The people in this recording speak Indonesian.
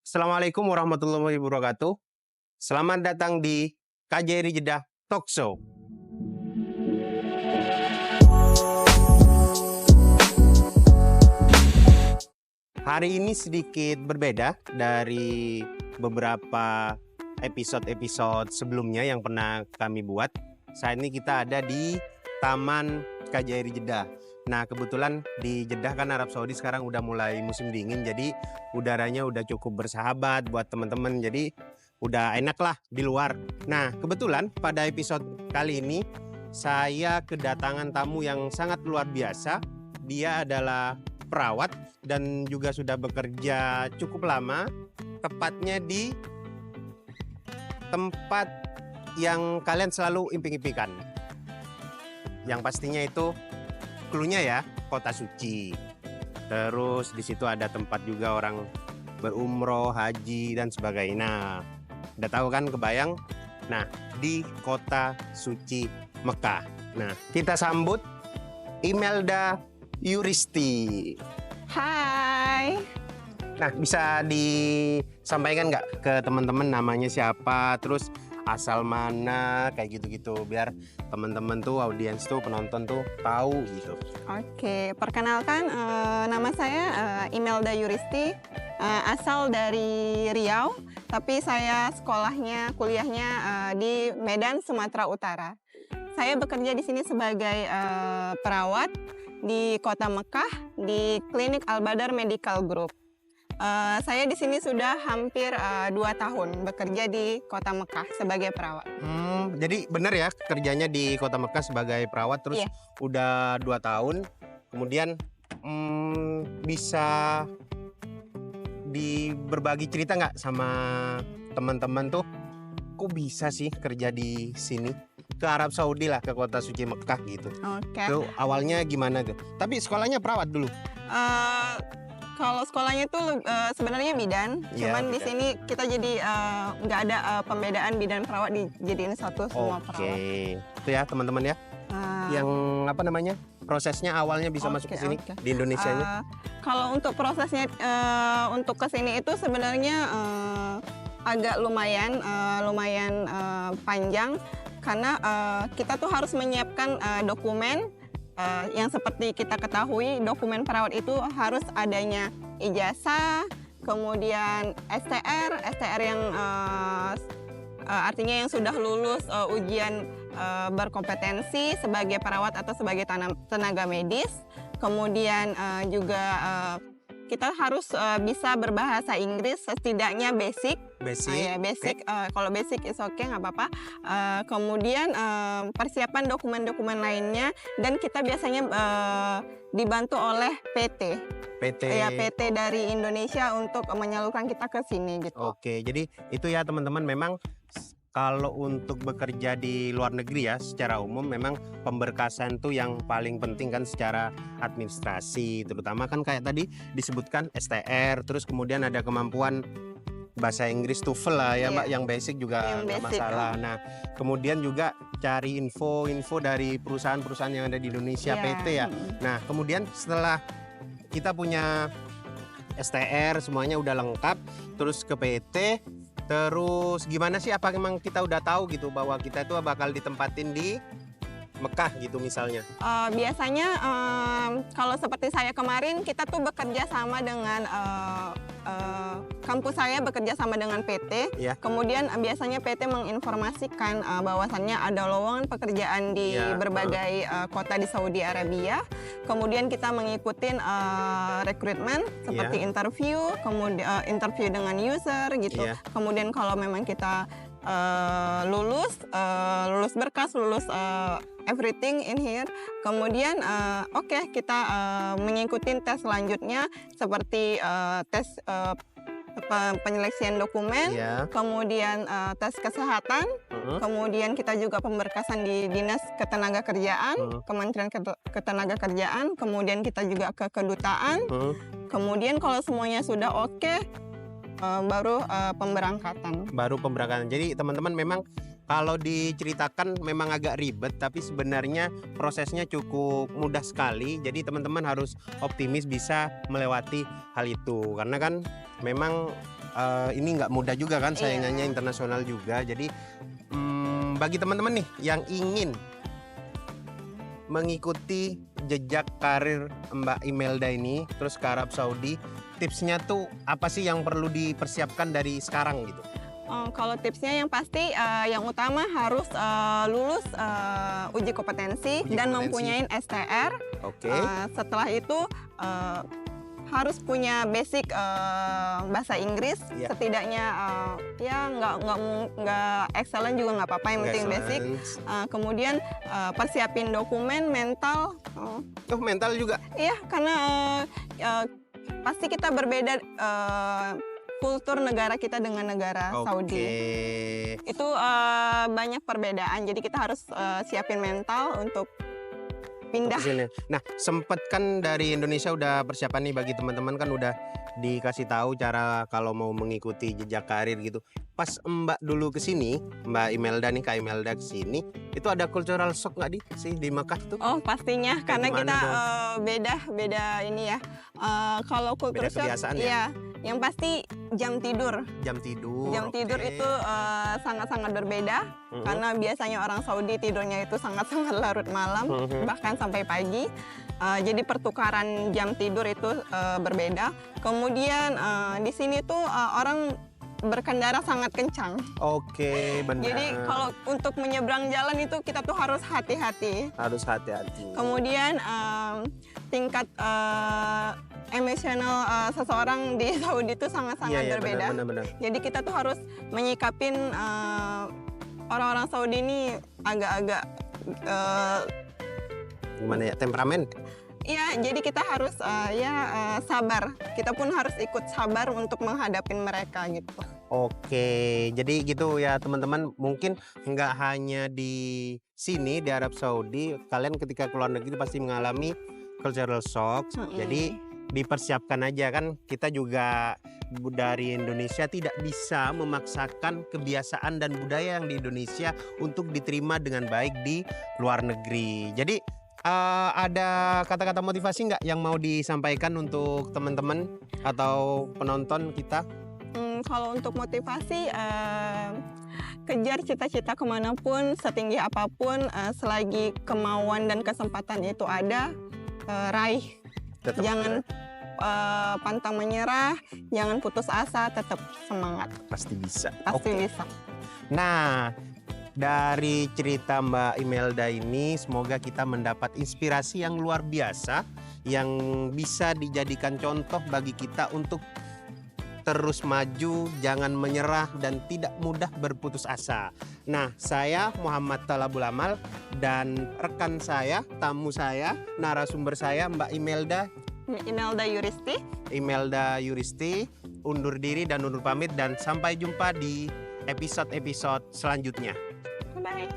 Assalamualaikum warahmatullahi wabarakatuh. Selamat datang di KJRI Jeddah Talk Show. Hari ini sedikit berbeda dari beberapa episode-episode sebelumnya yang pernah kami buat. Saat ini kita ada di Taman KJRI Jeddah. Nah, kebetulan di Jeddah kan Arab Saudi sekarang udah mulai musim dingin, jadi udaranya udah cukup bersahabat buat teman-teman. Jadi udah enak lah di luar. Nah, kebetulan pada episode kali ini saya kedatangan tamu yang sangat luar biasa. Dia adalah perawat dan juga sudah bekerja cukup lama, tepatnya di tempat yang kalian selalu imping-impingkan. Yang pastinya itu cluenya ya, kota suci. Terus di situ ada tempat juga orang berumroh, haji dan sebagainya. Nah, udah tahu kan, kebayang? Nah, di kota suci Mekah. Nah, kita sambut Imelda Yuristi. Hai. Nah, bisa disampaikan nggak ke teman-teman namanya siapa, terus asal mana, kayak gitu-gitu, biar teman-teman tuh, audiens tuh, penonton tuh tahu gitu. Oke, perkenalkan nama saya Imelda Yuristi, asal dari Riau, tapi saya kuliahnya di Medan, Sumatera Utara. Saya bekerja di sini sebagai perawat di Kota Mekah di Klinik Al Badar Medical Group. Saya di sini sudah hampir 2 tahun bekerja di Kota Mekah sebagai perawat. Jadi benar ya kerjanya di Kota Mekah sebagai perawat, terus Iya. udah 2 tahun. Kemudian bisa berbagi cerita nggak sama teman-teman tuh, kok bisa sih kerja di sini? Ke Arab Saudi lah, ke kota suci Mekah gitu. Oke. Tuh awalnya gimana tuh? Tapi sekolahnya perawat dulu. Kalau sekolahnya tuh sebenarnya bidan, Iya, cuman di bidan. sini kita jadi nggak ada pembedaan bidan perawat dijadiin satu semua perawat. Oke, itu ya teman-teman ya. Eh, Yang apa namanya? Prosesnya awalnya bisa masuk ke Oke, sini oke. di Indonesianya. Kalau untuk prosesnya untuk ke sini itu sebenarnya agak lumayan panjang karena kita tuh harus menyiapkan dokumen yang seperti kita ketahui, dokumen perawat itu harus adanya ijazah, kemudian STR yang artinya yang sudah lulus ujian berkompetensi sebagai perawat atau sebagai tenaga medis. Kemudian juga kita harus bisa berbahasa Inggris setidaknya basic. Ya, basic. Kalau basic is okay, nggak apa-apa. Kemudian persiapan dokumen-dokumen lainnya, dan kita biasanya dibantu oleh PT. Ya, PT dari Indonesia untuk menyalurkan kita ke sini gitu. Oke, jadi itu ya teman-teman, memang kalau untuk bekerja di luar negeri ya secara umum memang pemberkasan tuh yang paling penting kan secara administrasi, terutama kan kayak tadi disebutkan STR, terus kemudian ada kemampuan bahasa Inggris TOEFL lah ya, Iya. Mbak, yang basic juga Yang nggak basic, masalah. Nah, kemudian juga cari info dari perusahaan-perusahaan yang ada di Indonesia, Iya. PT ya. Nah, kemudian setelah kita punya STR semuanya udah lengkap, terus ke PT, terus gimana sih, apa memang kita udah tahu gitu bahwa kita itu bakal ditempatin di Mekah gitu misalnya? Biasanya kalau seperti saya kemarin, kita tuh bekerja sama dengan kampus saya bekerja sama dengan PT. Iya. Kemudian biasanya PT menginformasikan bahwasannya ada lowongan pekerjaan di Iya, berbagai kota di Saudi Arabia. Kemudian kita mengikuti rekrutmen seperti Iya. interview, kemudian interview dengan user gitu. Iya. Kemudian kalau memang kita lulus berkas, lulus everything in here. Kemudian oke, kita mengikuti tes selanjutnya seperti tes penyeleksian dokumen, Iya. kemudian tes kesehatan, kemudian kita juga pemberkasan di Dinas Ketenagakerjaan, Kementerian Ketenagakerjaan, kemudian kita juga ke kedutaan. Kemudian kalau semuanya sudah oke, baru pemberangkatan. Baru pemberangkatan. Jadi teman-teman memang kalau diceritakan memang agak ribet, tapi sebenarnya prosesnya cukup mudah sekali. Jadi teman-teman harus optimis bisa melewati hal itu, karena kan memang ini nggak mudah juga kan, saingannya Iya. internasional juga. Jadi bagi teman-teman nih yang ingin mengikuti jejak karir Mbak Imelda ini terus ke Arab Saudi, tipsnya tuh apa sih yang perlu dipersiapkan dari sekarang gitu? Kalau tipsnya yang pasti yang utama harus lulus uji kompetensi Uji dan kompetensi. mempunyai STR. Oke. Setelah itu harus punya basic bahasa Inggris, Iya. setidaknya ya nggak excellent juga nggak apa-apa, yang penting basic. Kemudian persiapin dokumen, mental. Oh, mental juga. Iya, karena pasti kita berbeda kultur negara kita dengan negara Saudi. Oke. Itu banyak perbedaan, jadi kita harus siapin mental untuk pindah. Kesini. Nah, sempet kan dari Indonesia udah persiapan nih, bagi teman-teman kan udah dikasih tahu cara kalau mau mengikuti jejak karir gitu. Pas Mbak dulu ke sini, Mbak Imelda nih, Kak Imelda ke sini, itu ada cultural shock nggak di Mekah tuh? Oh, pastinya karena gimana kita dong? beda ini ya. Kalau kultur Beda shock, kebiasaan ya? iya, yang pasti jam tidur. Jam tidur. Jam tidur oke. itu sangat-sangat berbeda, Mhm. karena biasanya orang Saudi tidurnya itu sangat-sangat larut malam, Mhm. bahkan sampai pagi. Jadi pertukaran jam tidur itu berbeda. Kemudian di sini tuh orang berkendara sangat kencang. Oke, benar. Jadi kalau untuk menyeberang jalan itu kita tuh harus hati-hati. Harus hati-hati. Kemudian tingkat emosional seseorang di Saudi itu sangat-sangat Iya, berbeda. benar. Jadi kita tuh harus menyikapin orang-orang Saudi ini agak-agak Gimana ya, temperamen? ya, jadi kita harus sabar. Kita pun harus ikut sabar untuk menghadapi mereka gitu. Oke, jadi gitu ya teman-teman. Mungkin nggak hanya di sini di Arab Saudi, kalian ketika keluar negeri pasti mengalami cultural shock. Jadi dipersiapkan aja, kan kita juga dari Indonesia tidak bisa memaksakan kebiasaan dan budaya yang di Indonesia untuk diterima dengan baik di luar negeri. Jadi ada kata-kata motivasi nggak yang mau disampaikan untuk teman-teman atau penonton kita? Kalau untuk motivasi, kejar cita-cita kemanapun, setinggi apapun, selagi kemauan dan kesempatan itu ada, raih. Tetap Jangan pantang menyerah, jangan putus asa, tetap semangat, pasti bisa. pasti Oke. bisa. Nah, dari cerita Mbak Imelda ini, semoga kita mendapat inspirasi yang luar biasa yang bisa dijadikan contoh bagi kita untuk terus maju, jangan menyerah, dan tidak mudah berputus asa. Nah, saya Muhammad Talabul Amal dan rekan saya, tamu saya, narasumber saya Mbak Imelda Yuristi, undur diri dan undur pamit, dan sampai jumpa di episode-episode selanjutnya. Bye.